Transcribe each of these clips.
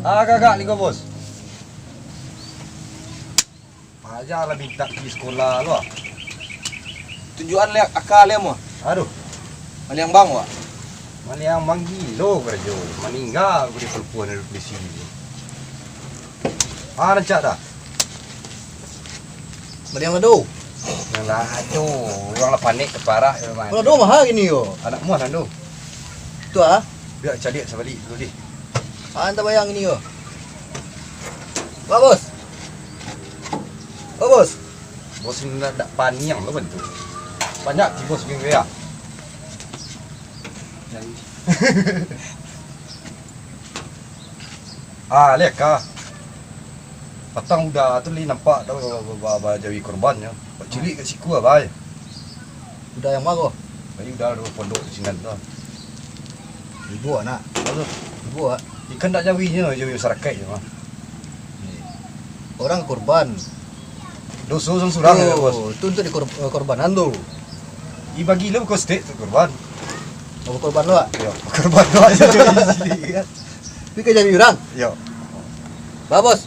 Kakak ni kau bos. Ajarlah minta pergi sekolah lu. Tunjukan lihat akal dia mu. Aduh, Maliang bang wak. mana yang manggi lo kerja. Meninggal aku di perempuan di sini. Rancak dah. Maliang lado. Yang lah tu, orang lah panik keparah. Lado mahal gini yo. Anak muas tu. Tu ah. Biar cari sebalik dulu di. Anta bayang ini yo. Pak bos. Pak bos. Bos ni nak paniang lo bentuk. Banyak ti bos minggu ya. Lihat kah. Petang udah tu li nampak dah jawi korbannya. Pak cilik kat siku ah bai. Udah yang bagus. Bayi udah ada pondok di sini tu. Ibu anak. Ibu ah. Ikan tak jawinya, jawi masyarakat je mah. Orang korban. Dosa surang ya bos. Itu untuk korbanan tu. I bagi lo kau state tu korban. Mau korban lu ah. Ya, korban tu aja jawi kan. Tapi kerja orang. Ya. Pak bos.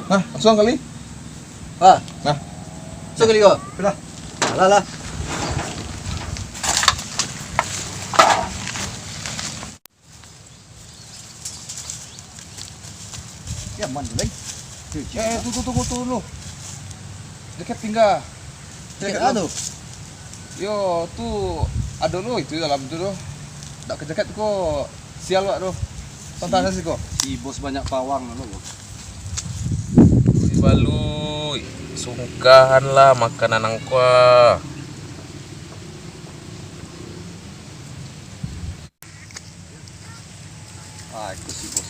Nah, langsung kali. Ah. Nah. So kali kau. Lah. Lah. Ya man lagi. Tunggu. Dekat tinggal. Dekat anu. Yo, tu ada lo itu dalam tu lo. Tak kejakat ko sial wak tu. Tonton sih ko. Si bos banyak pawang lo. Si Baluy, sungkahanlah makanan angkua. Itu si bos.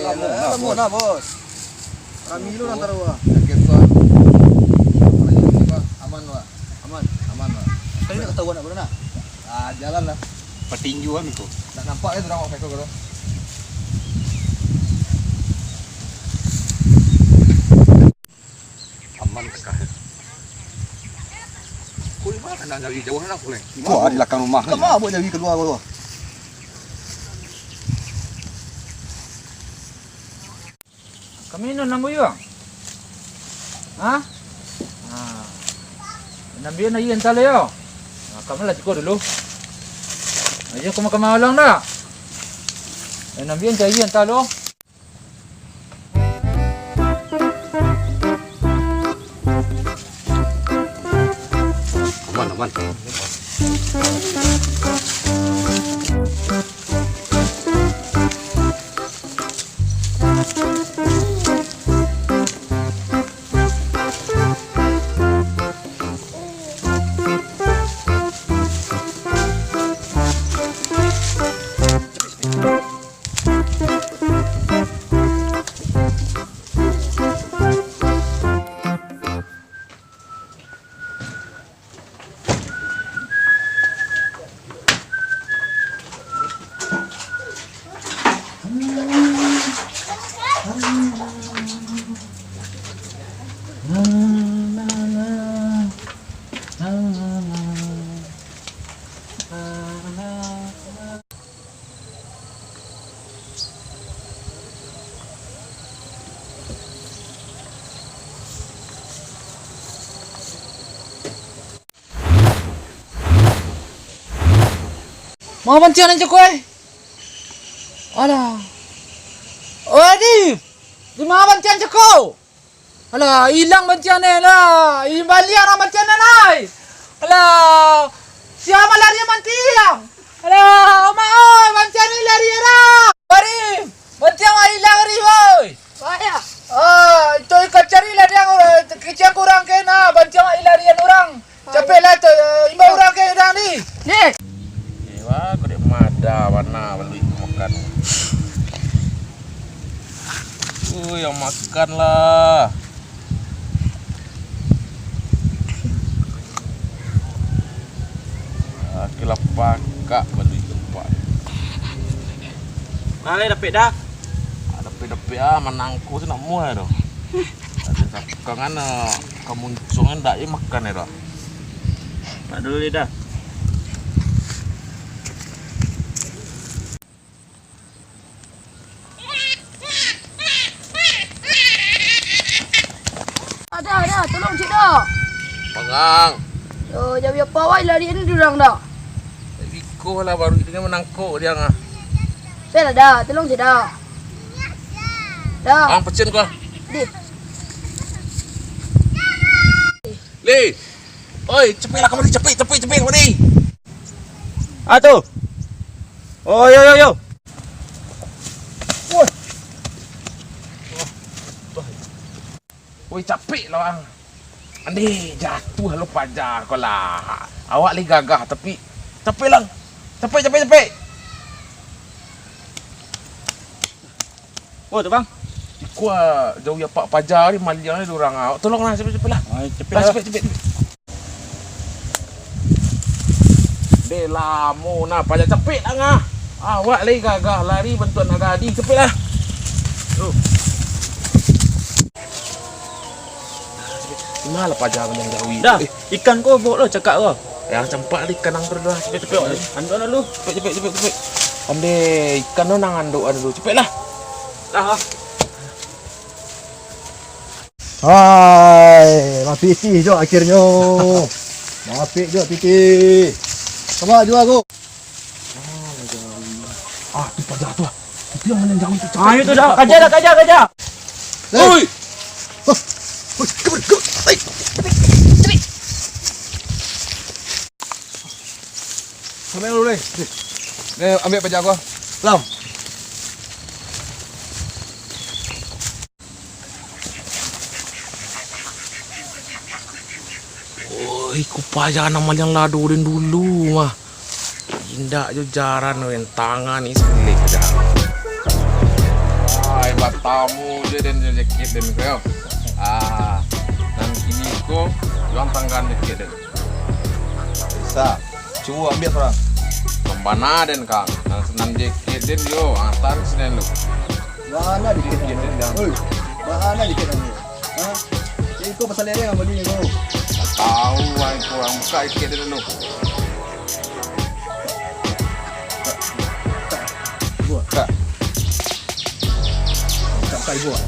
Lamun lah bos. Kami lu nanti wah. Yakin ko. Aman wak. Aman lah. Kali nak ketahuan nak berenang. Jalan lah. Petinjuan itu. Nak nampak itu orang wak ko. Aman kah. Kau mana nak jawi jauh nak boleh. Wah, di belakang rumah. Kamu apa jadi keluar bawah? Kami no nang buyo. Ha? Nabiyan na iyan talo yo. Kamu lah cukup dulu. Ayo kamu kemalang dah. Nabiyan cai iyan talo. Aman. Mau bancian aja kowe. Alah. Odi. Di mana bancian ceko? Alah, hilang bancian lah. Imbali orang bancian nai. Alah. Siapa lari mantiang? Alah, mau bancian ni lari era. Bari. Bancian ai lari boy. Saya. Itu kacari lah dia kecil kurang kena bancian ai larian orang. Capek lah tu. Imba orang ke orang ni. Ni. Wah, kau dek mada warna Baluy makan. Yang makan lah. Kila pakak Baluy tempat. Mana dapat dah? Dapat menangku tu nak muai tu. Ada sakangan kemunculan dak makan dah. Nak dulu dah. Dah. Tolong cik dah. Pengang. Jangan apa wai lari ni durang dah. Iko lah baru dengan menangkuk dia ngah. Saya dah. Tolong cik dah. Dah. Ang pecen kau. Di. Li. Oi, cepatlah kamu ni, cepet kamu ni. Tu. Oh, yo. Oi, capek lah ang. Andi, jatuh lu pajar kau lah. Awak li gagah tapi capek lang. Capek. Oh, tu bang. Iku jauh ya pak pajar ni maliang ni dorang awak. Tolonglah cepet lah. Cepet. Deh lamo nah pajar capek lah ngah. Awak li gagah lari bentuk nak gadi cepetlah. Malah pajar yang jauh. Dah, ikan kau bawa lo cakap kau. Yang campak ni ikan ang berdua cepet. Anduk dulu. Cepet. Ande ikan no nang anduk dulu. Cepetlah. Dah. Hai, mapiti jo akhirnya. Mapit jo piti. Coba juga aku. Tu pajar tu. Itu yang mana jauh tu. Itu dah. Kajar. Oi. Ambil dulu ni. Ni ambil pajar gua. Lam. Oi, ku pajar nama yang ladurin dulu mah. Indak jo jaran wen tangan ni sebelik aja. Ai batamu je dan jaket dan kau. Dan kini ko juang tanggan jaket dan. Bisa. Cuba ambil orang. Kembana dan kang. Nang senang jaket dan yo antar senen lu. Mana dikit dan. Mana dikit dan. Itu pasal lere yang beli ni kau. Tahu ai ko ang buka jaket dan lu. Buat. Kak. Kai buat.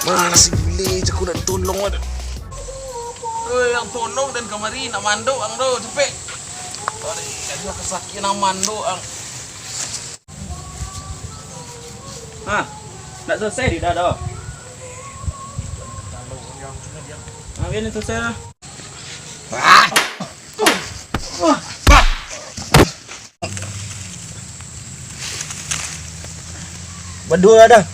Mana si Billy aku nak tolong ada. Yang tolong dan kemari nak manduk ang do cepet. Tadi ada kesakitan nak manduk ang. Nak selesai dah. Biar ni selesai lah. Berdua dah.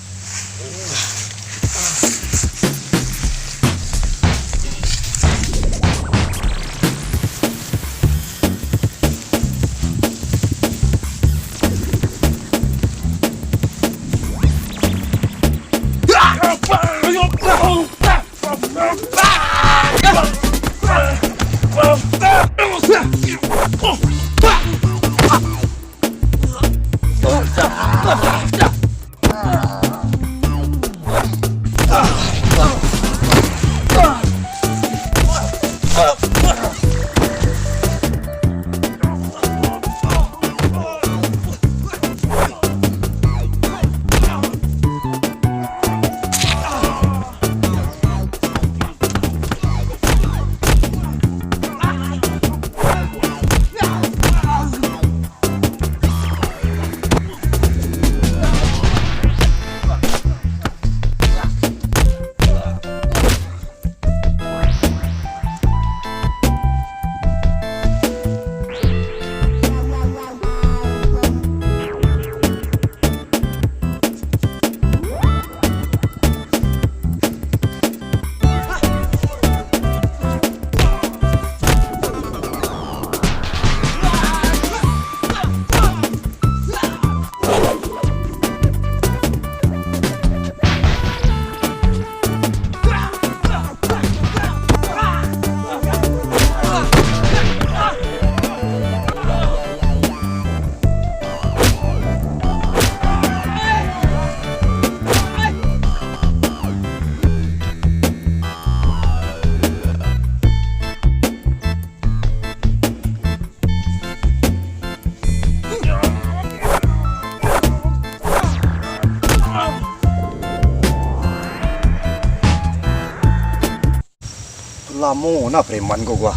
Amo na preman ko gua.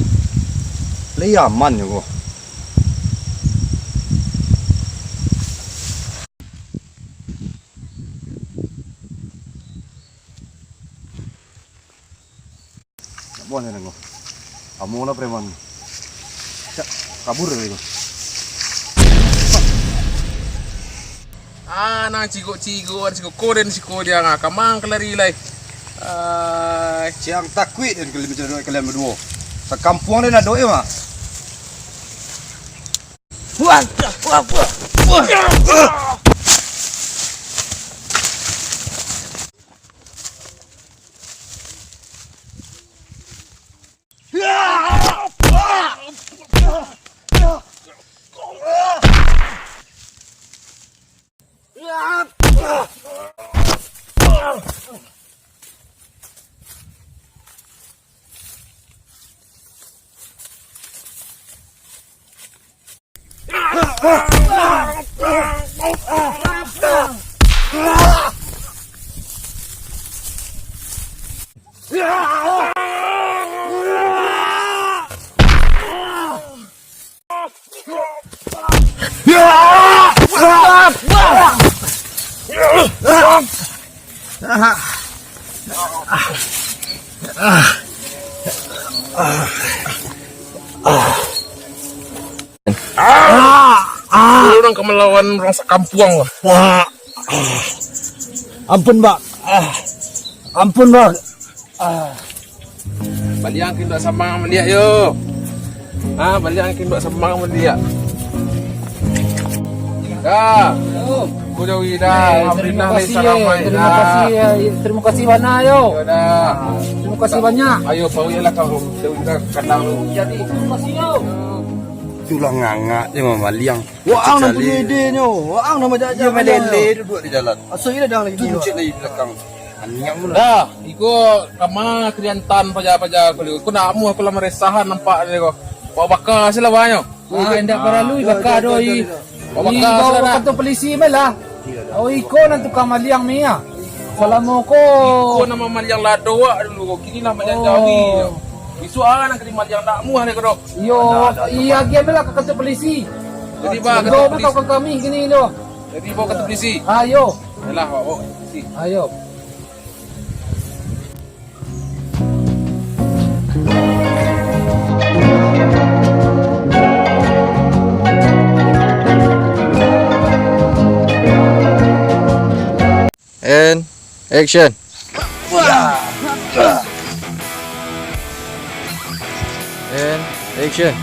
Layaman yo ko. Buat ni ko. Amo na preman. Kabur lagi ko. Nang cigo koden si dia nga kamang kelari lai. Siang takwit dan kalian berdua. Sekampung dia nak doa mah. Lu orang melawan orang sekampung lah. Ampun, Mbak. Ampun, Mbak. Balik angkin duk sambang sama dia yo. Balik angkin duk sambang sama dia. Dah. Ku jauhi dah. Alhamdulillah ramai. Terima kasih banyak yo. Dah. Terima kasih banyak. Ayo bawalah kau kita kandang lu. Jadi terima kasih yo. Itulah ngangak dia mah liang. Waang nama punya Waang nama Dia melele duduk di jalan. Asal ini dah lagi dia. Tuncit lagi belakang. Anyang pula. Dah, iko kama kriantan paja-paja ko. Ko na mo ako lang meresahan nampak ni ko. Pabaka sila banyo. Hendak perlu baka doi. Pabaka Bawa sila na. kantor polisi mela. Oh iko nanti kamaliang mia. Salamu ko. Ko na mamalyang lado wa dulu ko. Kini lah malyang jawi. Isu ang kini malyang nak muah ni ko do. Yo, iya dia mela ke kantor polisi. Jadi ba Go kata kau polisi. kami gini lo. Jadi bawa kata polisi. Ayo, Yalah, bawa polisi. ayo. And action. And action.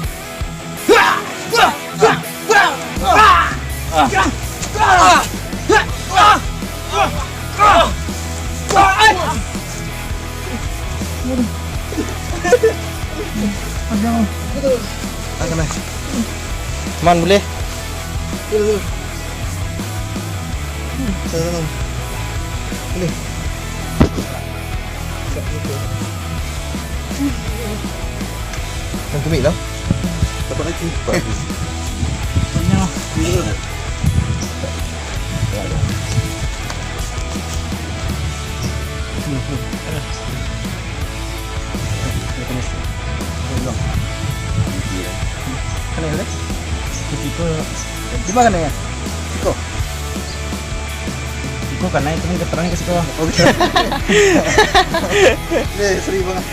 Man boleh? Kan tumik lah. Dapat lagi. Di mana ya? Iko karena itu kan keterangan ke sekolah. Ni seri banget.